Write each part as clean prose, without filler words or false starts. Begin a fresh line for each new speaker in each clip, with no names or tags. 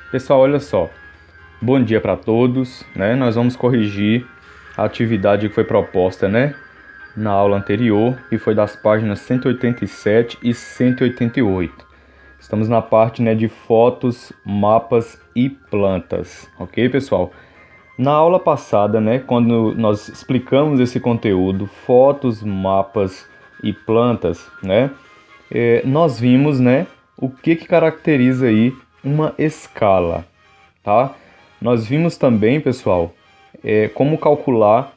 Pessoal, olha só. Bom dia para todos, né? Nós vamos corrigir a atividade que foi proposta, né, na aula anterior, que foi das páginas 187 e 188. Estamos na parte, né, de fotos, mapas e plantas, ok, pessoal? Na aula passada, né, quando nós explicamos esse conteúdo, fotos, mapas e plantas, né, nós vimos, né, o que caracteriza aí uma escala, tá? Nós vimos também, pessoal, como calcular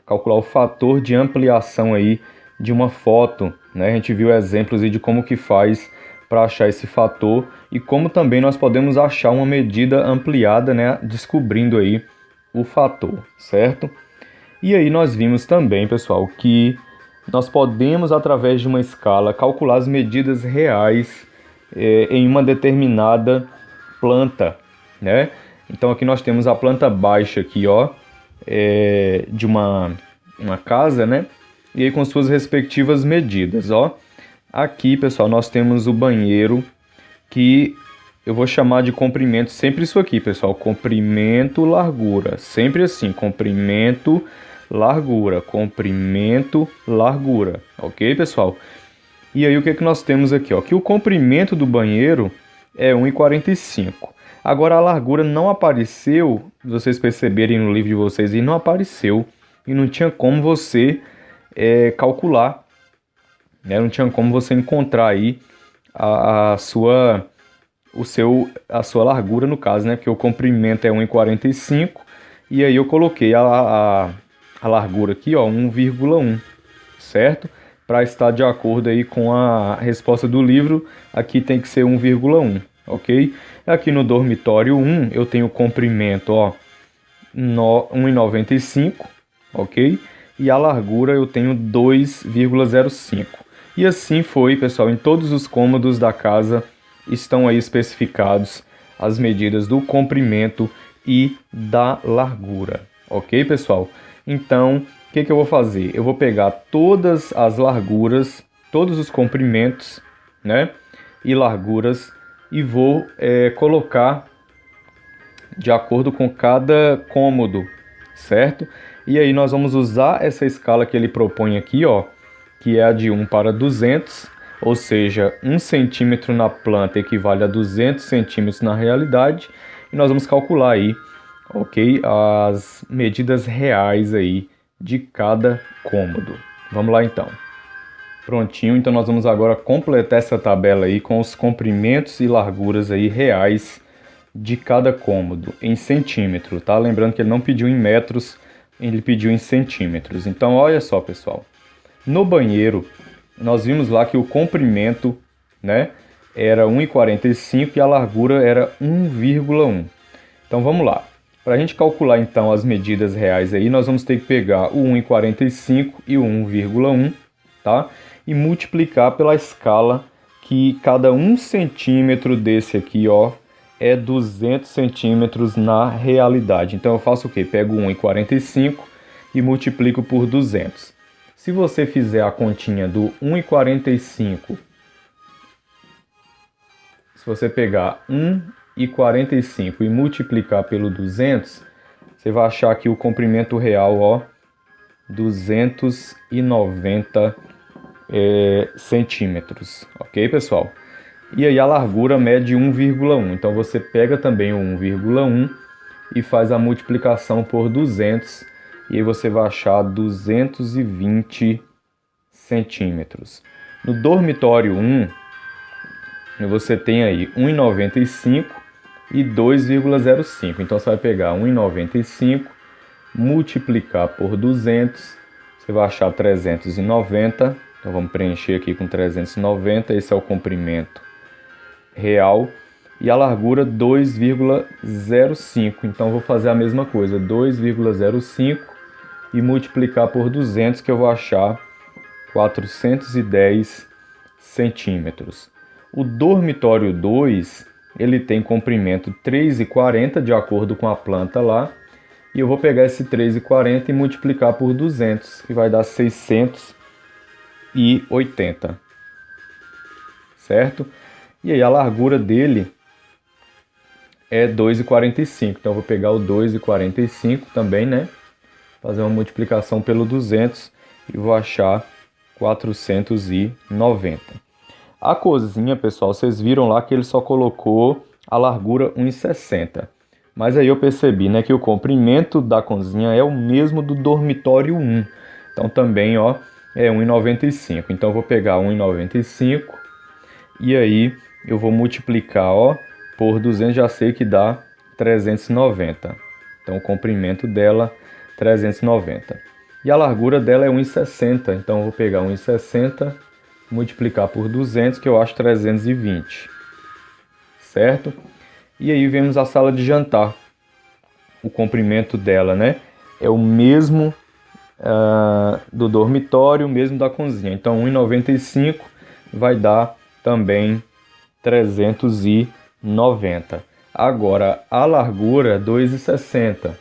o fator de ampliação aí de uma foto, né? A gente viu exemplos aí de como que faz para achar esse fator e como também nós podemos achar uma medida ampliada, né? Descobrindo aí o fator, certo? E aí nós vimos também, pessoal, que nós podemos, através de uma escala, calcular as medidas reais em uma determinada planta, né? Então aqui nós temos a planta baixa aqui, ó, de uma casa, né? E aí com suas respectivas medidas, ó. Aqui, pessoal, nós temos o banheiro que eu vou chamar de comprimento, sempre isso aqui, pessoal, comprimento, largura, sempre assim, comprimento, largura, ok, pessoal? E aí o que nós temos aqui, ó, que o comprimento do banheiro é 1,45. Agora a largura não apareceu, vocês perceberem no livro de vocês, e não apareceu, e não tinha como você calcular, né? Não tinha como você encontrar aí a sua a sua largura no caso, né? Porque o comprimento é 1,45 e aí eu coloquei a largura aqui, ó, 1,1, certo? Para estar de acordo aí com a resposta do livro, aqui tem que ser 1,1, ok? Aqui no dormitório 1 eu tenho comprimento, ó, 1,95, ok? E a largura eu tenho 2,05. E assim foi, pessoal, em todos os cômodos da casa estão aí especificados as medidas do comprimento e da largura, ok, pessoal? Então, o que eu vou fazer? Eu vou pegar todas as larguras, todos os comprimentos, né, e larguras e vou colocar de acordo com cada cômodo, certo? E aí nós vamos usar essa escala que ele propõe aqui, ó, que é a de 1 para 200, ou seja, 1 centímetro na planta equivale a 200 centímetros na realidade, e nós vamos calcular aí, ok, as medidas reais aí de cada cômodo. Vamos lá então. Prontinho, então nós vamos agora completar essa tabela aí com os comprimentos e larguras aí reais de cada cômodo em centímetro, tá? Lembrando que ele não pediu em metros, ele pediu em centímetros. Então, olha só, pessoal. No banheiro, nós vimos lá que o comprimento, né, era 1,45 e a largura era 1,1. Então, vamos lá. Para a gente calcular, então, as medidas reais aí, nós vamos ter que pegar o 1,45 e o 1,1, tá? E multiplicar pela escala que cada 1 centímetro desse aqui, ó, é 200 centímetros na realidade. Então eu faço o quê? Pego 1,45 e multiplico por 200. Se você fizer a continha do 1,45, se você pegar 1,45 e multiplicar pelo 200, você vai achar aqui o comprimento real, ó, 290 centímetros, ok, pessoal? E aí a largura mede 1,1. Então você pega também o 1,1 e faz a multiplicação por 200 e aí você vai achar 220 centímetros. No dormitório 1, você tem aí 1,95 e 2,05. Então você vai pegar 1,95, multiplicar por 200, você vai achar 390. Então vamos preencher aqui com 390, esse é o comprimento real, e a largura 2,05. Então vou fazer a mesma coisa, 2,05 e multiplicar por 200, que eu vou achar 410 centímetros. O dormitório 2, ele tem comprimento 3,40 de acordo com a planta lá, e eu vou pegar esse 3,40 e multiplicar por 200, que vai dar 680, certo? E aí a largura dele é 2,45. Então eu vou pegar o 2,45 também, né? Fazer uma multiplicação pelo 200 e vou achar 490. A cozinha, pessoal, vocês viram lá que ele só colocou a largura 1,60. Mas aí eu percebi, né, que o comprimento da cozinha é o mesmo do dormitório 1. Então também, ó, é 1,95. Então eu vou pegar 1,95 e aí eu vou multiplicar, ó, por 200, já sei que dá 390. Então o comprimento dela 390. E a largura dela é 1,60. Então eu vou pegar 1,60, multiplicar por 200, que eu acho 320. Certo? E aí vemos a sala de jantar. O comprimento dela, né, é o mesmo do dormitório, o mesmo da cozinha. Então 1,95 vai dar também 390. Agora a largura 2,60.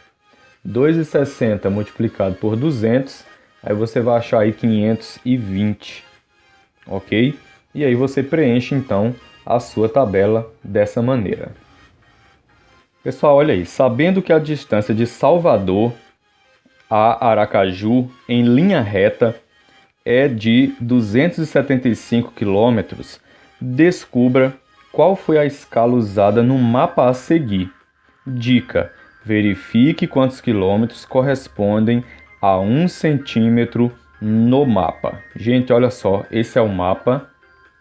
2,60 multiplicado por 200, aí você vai achar aí 520, ok? E aí você preenche então a sua tabela dessa maneira. Pessoal, olha aí, sabendo que a distância de Salvador a Aracaju em linha reta é de 275 km, descubra qual foi a escala usada no mapa a seguir. Dica: verifique quantos quilômetros correspondem a 1 centímetro no mapa. Gente, olha só, esse é o mapa,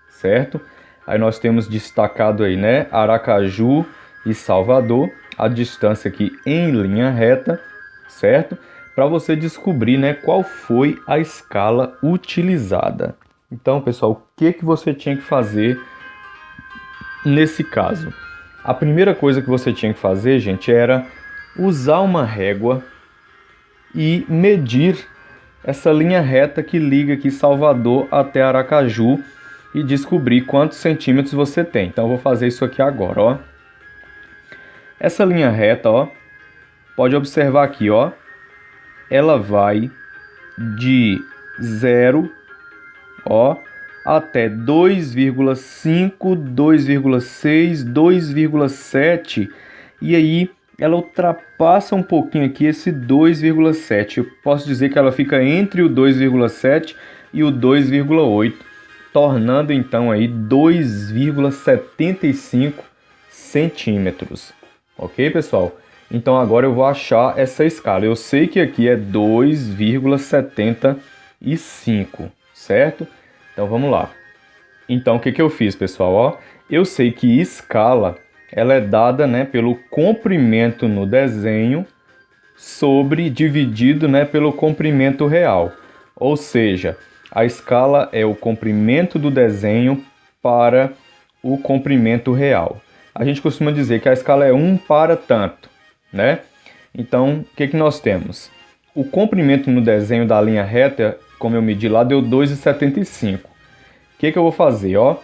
certo? Aí nós temos destacado aí, né, Aracaju e Salvador, a distância aqui em linha reta, certo? Para você descobrir, né, qual foi a escala utilizada. Então, pessoal, o que você tinha que fazer nesse caso? A primeira coisa que você tinha que fazer, gente, era usar uma régua e medir essa linha reta que liga aqui Salvador até Aracaju e descobrir quantos centímetros você tem. Então eu vou fazer isso aqui agora, ó. Essa linha reta, ó, pode observar aqui, ó, ela vai de 0, ó, até 2,5, 2,6, 2,7 e aí ela ultrapassa um pouquinho aqui esse 2,7. Eu posso dizer que ela fica entre o 2,7 e o 2,8, tornando então aí 2,75 centímetros. Ok, pessoal? Então agora eu vou achar essa escala. Eu sei que aqui é 2,75, certo? Então vamos lá. Então o que eu fiz, pessoal? Ó, eu sei que escala ela é dada, né, pelo comprimento no desenho dividido, né, pelo comprimento real. Ou seja, a escala é o comprimento do desenho para o comprimento real. A gente costuma dizer que a escala é 1 para tanto, né? Então, o que nós temos? O comprimento no desenho da linha reta, como eu medi lá, deu 2,75. O que eu vou fazer, ó?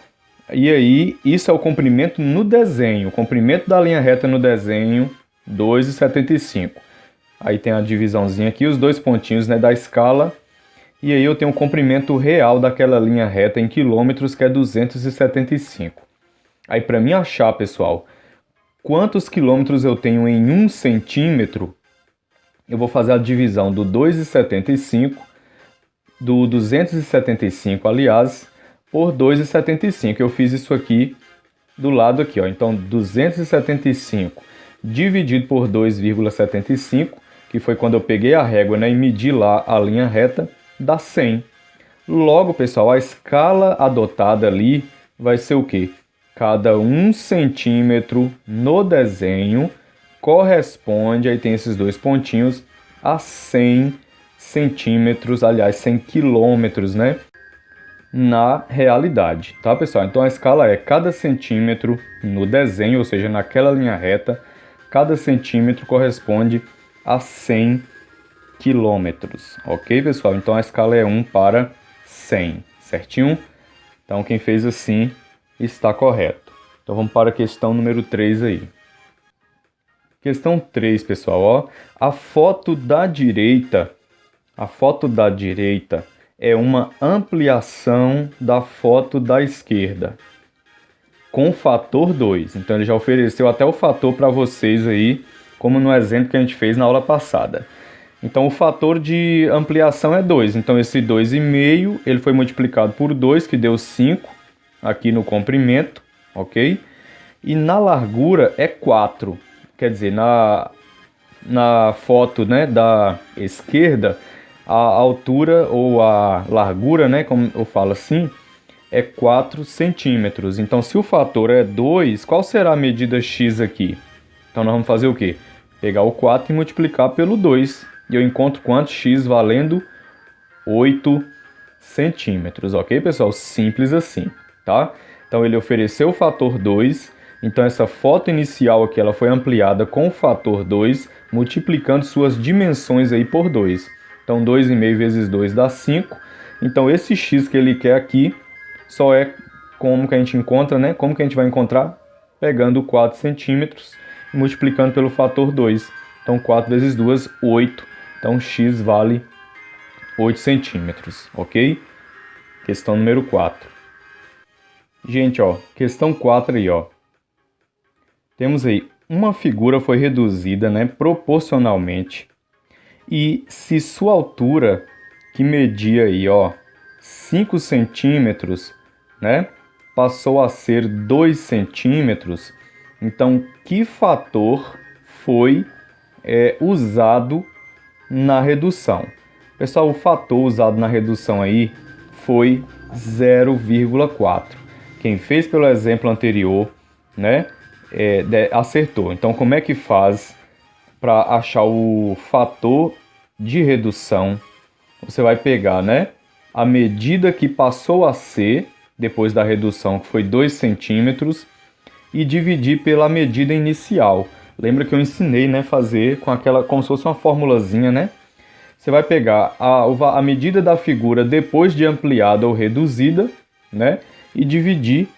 E aí, isso é o comprimento no desenho. O comprimento da linha reta no desenho, 2,75. Aí tem a divisãozinha aqui, os dois pontinhos, né, da escala. E aí eu tenho o comprimento real daquela linha reta em quilômetros, que é 275. Aí para mim achar, pessoal, quantos quilômetros eu tenho em 1 centímetro, eu vou fazer a divisão do 2,75, do 275, aliás, por 2,75. Eu fiz isso aqui do lado aqui, ó. Então 275 dividido por 2,75, que foi quando eu peguei a régua, né, e medi lá a linha reta, dá 100. Logo, pessoal, a escala adotada ali vai ser o quê? Cada 1 centímetro no desenho corresponde, aí tem esses dois pontinhos, a 100 centímetros, aliás, 100 quilômetros, né? Na realidade, tá, pessoal? Então a escala é cada centímetro no desenho, ou seja, naquela linha reta, cada centímetro corresponde a 100 quilômetros, ok, pessoal? Então a escala é 1 para 100, certinho? Então quem fez assim está correto. Então vamos para a questão número 3 aí. Questão 3, pessoal, ó. A foto da direita é uma ampliação da foto da esquerda. com fator 2. Então ele já ofereceu até o fator para vocês aí, como no exemplo que a gente fez na aula passada. Então o fator de ampliação é 2. Então esse 2,5 ele foi multiplicado por 2, que deu 5 aqui no comprimento, ok? E na largura é 4. Quer dizer, na foto, né, da esquerda, a altura ou a largura, né, como eu falo assim, é 4 centímetros. Então se o fator é 2, qual será a medida x aqui? Então nós vamos fazer o quê? Pegar o 4 e multiplicar pelo 2. E eu encontro quanto? X valendo 8 centímetros, ok, pessoal? Simples assim, tá? Então ele ofereceu o fator 2, então essa foto inicial aqui ela foi ampliada com o fator 2, multiplicando suas dimensões aí por 2. Então 2,5 vezes 2 dá 5, então esse x que ele quer aqui só é como que a gente encontra, né? Como que a gente vai encontrar? Pegando 4 centímetros e multiplicando pelo fator 2. Então 4 vezes 2, 8. Então x vale 8 centímetros, ok? Questão número 4. Gente, ó, questão 4 aí, ó. Temos aí, uma figura foi reduzida, né, proporcionalmente. E se sua altura, que media aí, ó, 5 centímetros, né, passou a ser 2 centímetros, então que fator foi usado na redução? Pessoal, o fator usado na redução aí foi 0,4. Quem fez pelo exemplo anterior, né, acertou. Então, como é que faz para achar o fator de redução? Você vai pegar, né, a medida que passou a ser depois da redução, que foi 2 centímetros, e dividir pela medida inicial. Lembra que eu ensinei, né, fazer com aquela, como se fosse uma formulazinha, né? Você vai pegar a medida da figura depois de ampliada ou reduzida, né, e dividir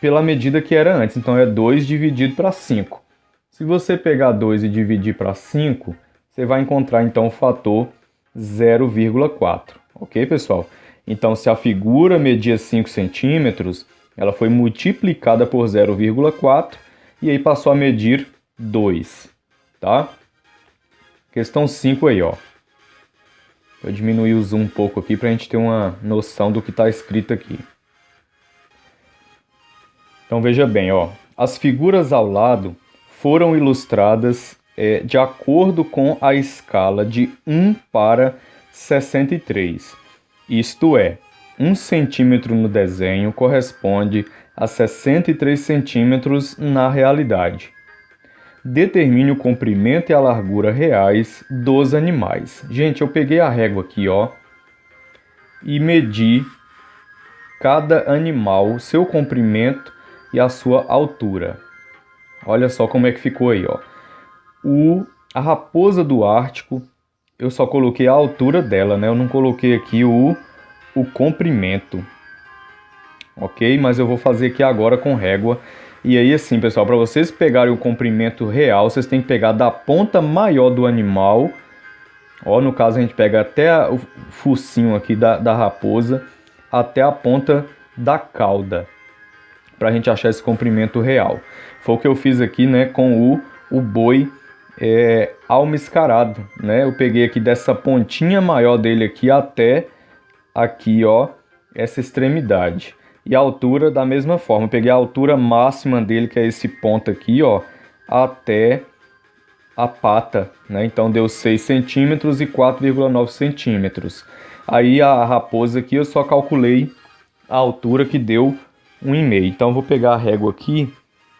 pela medida que era antes. Então é 2 dividido para 5. Se você pegar 2 e dividir para 5, você vai encontrar então o fator 0,4. Ok, pessoal? Então se a figura media 5 centímetros, ela foi multiplicada por 0,4 e aí passou a medir 2, tá? Questão 5 aí, ó. Eu diminuir o zoom um pouco aqui para a gente ter uma noção do que está escrito aqui. Então veja bem, ó. As figuras ao lado foram ilustradas de acordo com a escala de 1 para 63. Isto é, 1 centímetro no desenho corresponde a 63 centímetros na realidade. Determine o comprimento e a largura reais dos animais. Gente, eu peguei a régua aqui, ó, e medi cada animal, seu comprimento e a sua altura. Olha só como é que ficou aí, ó. A raposa do Ártico, eu só coloquei a altura dela, né? Eu não coloquei aqui o comprimento, ok? Mas eu vou fazer aqui agora com régua. E aí assim, pessoal, para vocês pegarem o comprimento real, vocês têm que pegar da ponta maior do animal. Ó, no caso a gente pega até o focinho aqui da raposa, até a ponta da cauda, para a gente achar esse comprimento real. Foi o que eu fiz aqui, né, com o boi almiscarado, né? Eu peguei aqui dessa pontinha maior dele aqui até aqui, ó, essa extremidade. E a altura da mesma forma, eu peguei a altura máxima dele, que é esse ponto aqui, ó, até a pata, né? Então deu 6 centímetros e 4,9 centímetros. Aí a raposa aqui eu só calculei a altura, que deu 1,5. Então eu vou pegar a régua aqui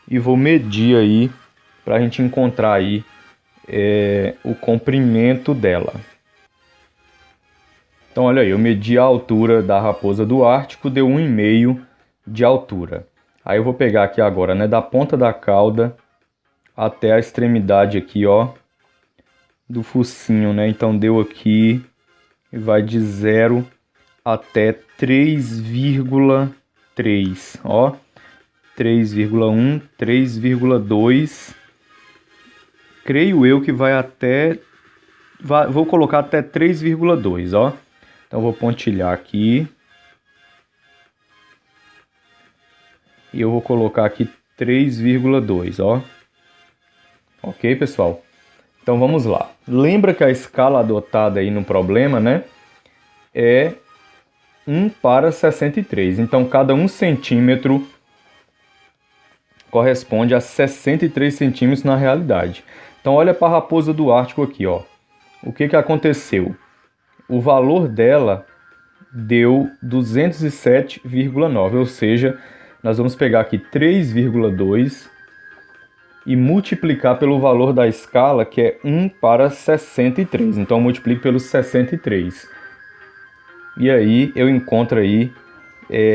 e vou medir aí para a gente encontrar aí o comprimento dela. Então olha aí, eu medi a altura da raposa do Ártico, deu 1,5 de altura. Aí eu vou pegar aqui agora, né, da ponta da cauda até a extremidade aqui, ó, do focinho, né? Então deu aqui, vai de 0 até 3,3, ó. 3,1, 3,2. Creio eu que vai até... vou colocar até 3,2, ó. Então vou pontilhar aqui. e eu vou colocar aqui 3,2, ó. Ok, pessoal? Então vamos lá. Lembra que a escala adotada aí no problema, né, é 1:63. Então cada 1 centímetro corresponde a 63 centímetros na realidade. Então olha para a raposa do Ártico aqui, ó. O que aconteceu? O valor dela deu 207,9, ou seja, nós vamos pegar aqui 3,2 e multiplicar pelo valor da escala, que é 1:63. Então eu multiplico pelo 63. E aí eu encontro aí...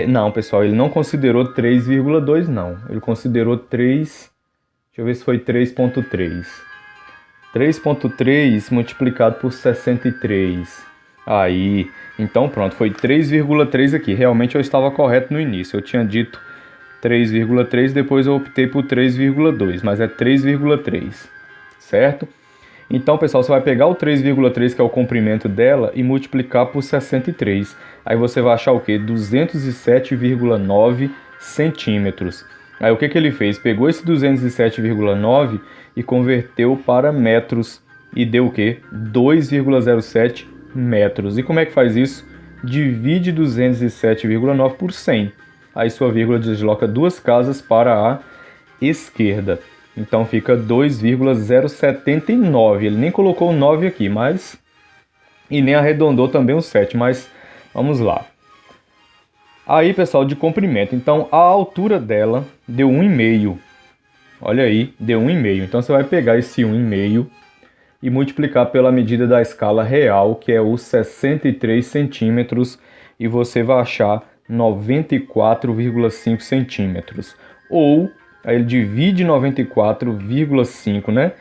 não, pessoal, ele não considerou 3,2 não. Ele considerou 3... Deixa eu ver se foi 3,3. 3,3 multiplicado por 63. Aí, então pronto, foi 3,3 aqui. Realmente eu estava correto no início. Eu tinha dito 3,3, depois eu optei por 3,2, mas é 3,3, certo? Então, pessoal, você vai pegar o 3,3, que é o comprimento dela, e multiplicar por 63. Aí você vai achar o quê? 207,9 centímetros. Aí o que ele fez? Pegou esse 207,9 e converteu para metros e deu o quê? 2,07 metros. E como é que faz isso? Divide 207,9 por 100. Aí sua vírgula desloca 2 casas para a esquerda. Então fica 2,079. Ele nem colocou o 9 aqui, mas... E nem arredondou também o 7, mas vamos lá. Aí, pessoal, de comprimento. Então a altura dela deu 1,5. Olha aí, deu 1,5. Então você vai pegar esse 1,5 e multiplicar pela medida da escala real, que é os 63 centímetros, e você vai achar 94,5 centímetros. Ou, aí ele divide 94,5, né,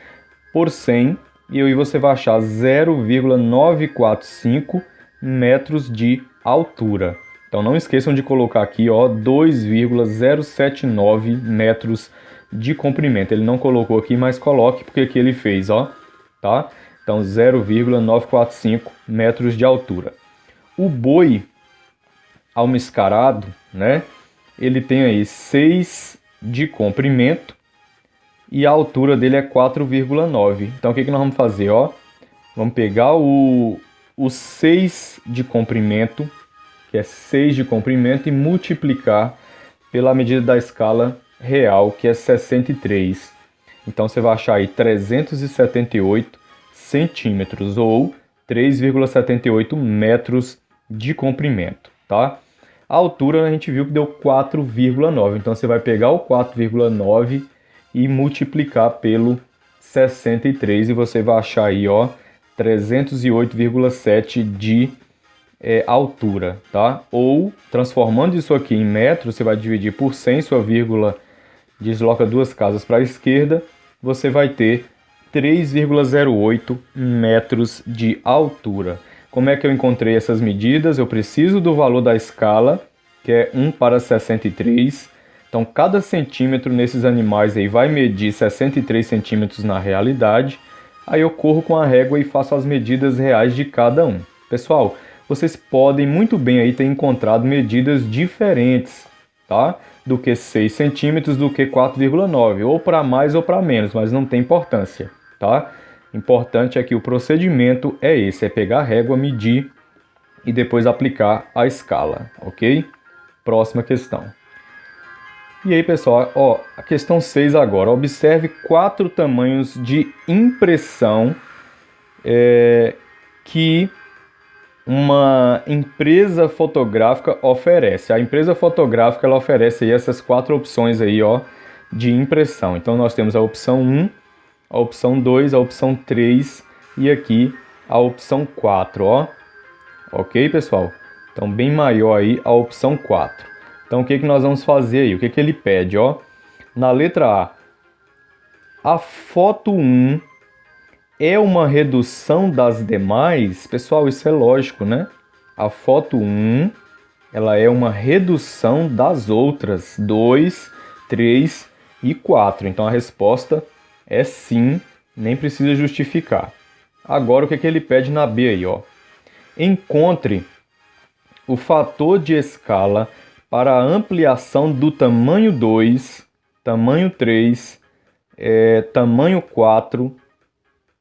por 100, e aí você vai achar 0,945 metros de altura. Então não esqueçam de colocar aqui, ó, 2,079 metros de comprimento. Ele não colocou aqui, mas coloque, porque aqui ele fez, ó, tá? Então 0,945 metros de altura. O boi almiscarado, né? Ele tem aí 6 de comprimento e a altura dele é 4,9. Então o que nós vamos fazer, ó? Vamos pegar o 6 de comprimento, que é 6 de comprimento, e multiplicar pela medida da escala real, que é 63. Então você vai achar aí 378 centímetros ou 3,78 metros de comprimento, tá? A altura a gente viu que deu 4,9. Então você vai pegar o 4,9 e multiplicar pelo 63 e você vai achar aí, ó, 308,7 de altura, tá? Ou, transformando isso aqui em metros, você vai dividir por 100, sua vírgula desloca 2 casas para a esquerda, você vai ter 3,08 metros de altura. Como é que eu encontrei essas medidas? Eu preciso do valor da escala, que é 1:63. Então, cada centímetro nesses animais aí vai medir 63 centímetros na realidade. Aí eu corro com a régua e faço as medidas reais de cada um. Pessoal, vocês podem muito bem aí ter encontrado medidas diferentes, tá? Do que 6 centímetros, do que 4,9, ou para mais ou para menos, mas não tem importância, tá? Importante é que o procedimento é esse, é pegar a régua, medir e depois aplicar a escala, ok? Próxima questão. E aí, pessoal, ó, a questão 6 agora. Observe 4 tamanhos de impressão que uma empresa fotográfica oferece. A empresa fotográfica ela oferece aí essas 4 opções aí, ó, de impressão. Então nós temos a opção 1, a opção 2, a opção 3 e aqui a opção 4, ó. Ok, pessoal? Então bem maior aí a opção 4. Então o que nós vamos fazer aí? O que ele pede, ó? Na letra a foto 1 é uma redução das demais? Pessoal, isso é lógico, né? A foto 1, ela é uma redução das outras 2, 3 e 4. Então a resposta é sim, nem precisa justificar. Agora o que ele pede na B aí, ó? Encontre o fator de escala para a ampliação do tamanho 2, tamanho 3, tamanho 4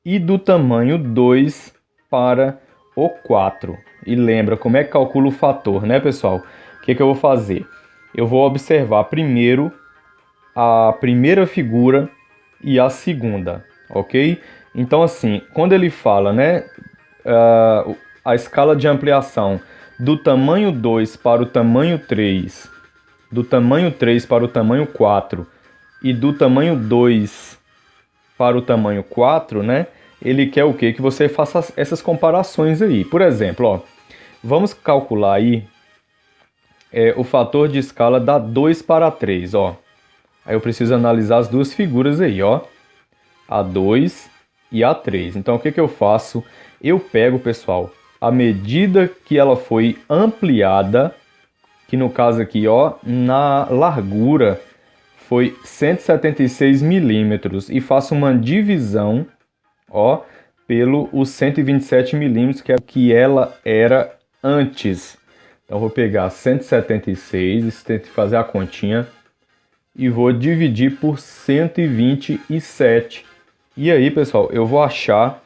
e do tamanho 2 para o 4. E lembra como é que calcula o fator, né, pessoal? O que eu vou fazer? Eu vou observar primeiro a primeira figura e a segunda, ok? Então, assim, quando ele fala, né, a escala de ampliação do tamanho 2 para o tamanho 3, do tamanho 3 para o tamanho 4 e do tamanho 2 para o tamanho 4, né? Ele quer o quê? Que você faça essas comparações aí. Por exemplo, ó, vamos calcular aí o fator de escala da 2 para a 3, ó. Aí eu preciso analisar as duas figuras aí, ó. A 2 e a 3. Então, o que eu faço? Eu pego, pessoal, a medida que ela foi ampliada, que no caso aqui, ó, na largura foi 176 milímetros, e faço uma divisão, ó, pelo os 127 milímetros que ela era antes. Então, vou pegar 176, tem que fazer a continha, e vou dividir por 127. E aí, pessoal, eu vou achar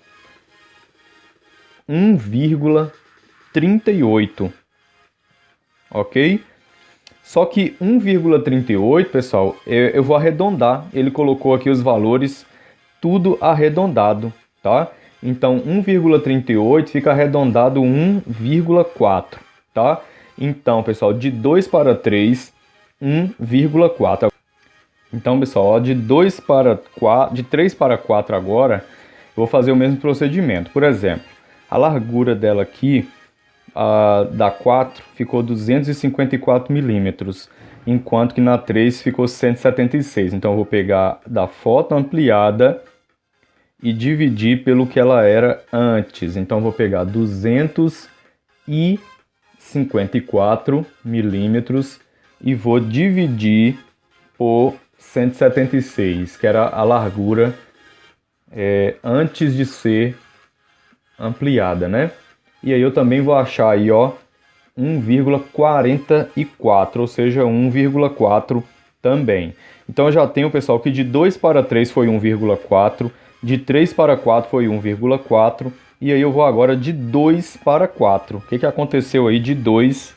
1,38, ok? Só que 1,38, pessoal, eu vou arredondar. Ele colocou aqui os valores tudo arredondado, tá? Então, 1,38 fica arredondado 1,4, tá? Então, pessoal, de 2 para 3, 1,4. Então, pessoal, ó, de 2 para 4, de 3 para 4 agora, eu vou fazer o mesmo procedimento. Por exemplo, a largura dela aqui, da 4, ficou 254 milímetros, enquanto que na 3 ficou 176. Então, eu vou pegar da foto ampliada e dividir pelo que ela era antes. Então, eu vou pegar 254 milímetros e vou dividir por 176, que era a largura antes de ser ampliada, né? E aí eu também vou achar aí, ó, 1,44, ou seja, 1,4 também. Então eu já tenho, pessoal, que de 2 para 3 foi 1,4, de 3 para 4 foi 1,4, e aí eu vou agora de 2 para 4. O que aconteceu aí de 2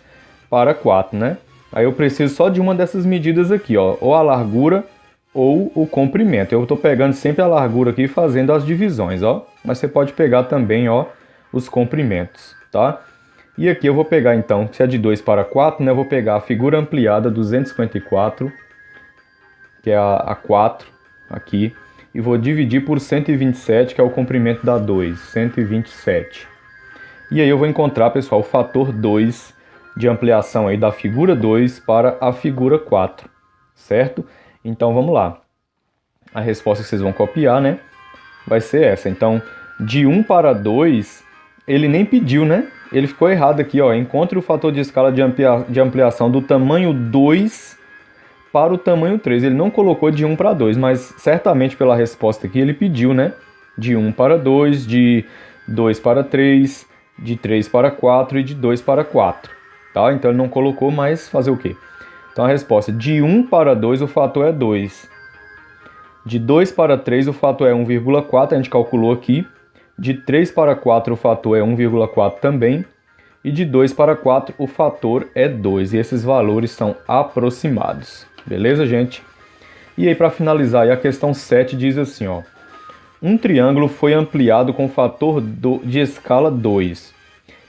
para 4, né? Aí eu preciso só de uma dessas medidas aqui, ó, ou a largura ou o comprimento. Eu estou pegando sempre a largura aqui e fazendo as divisões, ó. Mas você pode pegar também, ó, os comprimentos, tá? E aqui eu vou pegar então, se é de 2 para 4, né, eu vou pegar a figura ampliada 254, que é a 4 aqui, e vou dividir por 127, que é o comprimento da 2, 127. E aí eu vou encontrar, pessoal, o fator 2 de ampliação aí da figura 2 para a figura 4, certo? Então vamos lá. A resposta que vocês vão copiar, né, vai ser essa. Então, de 1 para 2, ele nem pediu, né? Ele ficou errado aqui, ó. Encontre o fator de escala de ampliação do tamanho 2 para o tamanho 3. Ele não colocou de 1 para 2, mas certamente pela resposta aqui ele pediu, né? De 1 para 2, de 2 para 3, de 3 para 4 e de 2 para 4. Tá? Então ele não colocou, mas fazer o quê? Então a resposta, de 1 para 2 o fator é 2. De 2 para 3 o fator é 1,4, a gente calculou aqui. De 3 para 4 o fator é 1,4 também. E de 2 para 4 o fator é 2. E esses valores são aproximados. Beleza, gente? E aí, para finalizar, a questão 7 diz assim, ó. Um triângulo foi ampliado com fator de escala 2.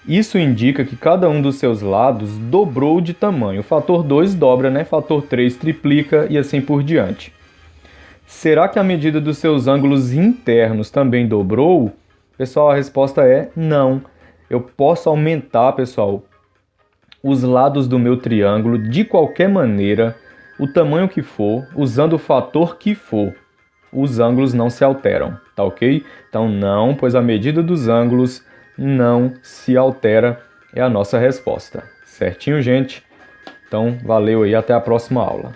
Isso indica que cada um dos seus lados dobrou de tamanho. O fator 2 dobra, né? Fator 3 triplica e assim por diante. Será que a medida dos seus ângulos internos também dobrou? Pessoal, a resposta é não. Eu posso aumentar, pessoal, os lados do meu triângulo de qualquer maneira, o tamanho que for, usando o fator que for. Os ângulos não se alteram, tá ok? Então não, pois a medida dos ângulos não se altera, é a nossa resposta. Certinho, gente? Então, valeu aí, até a próxima aula.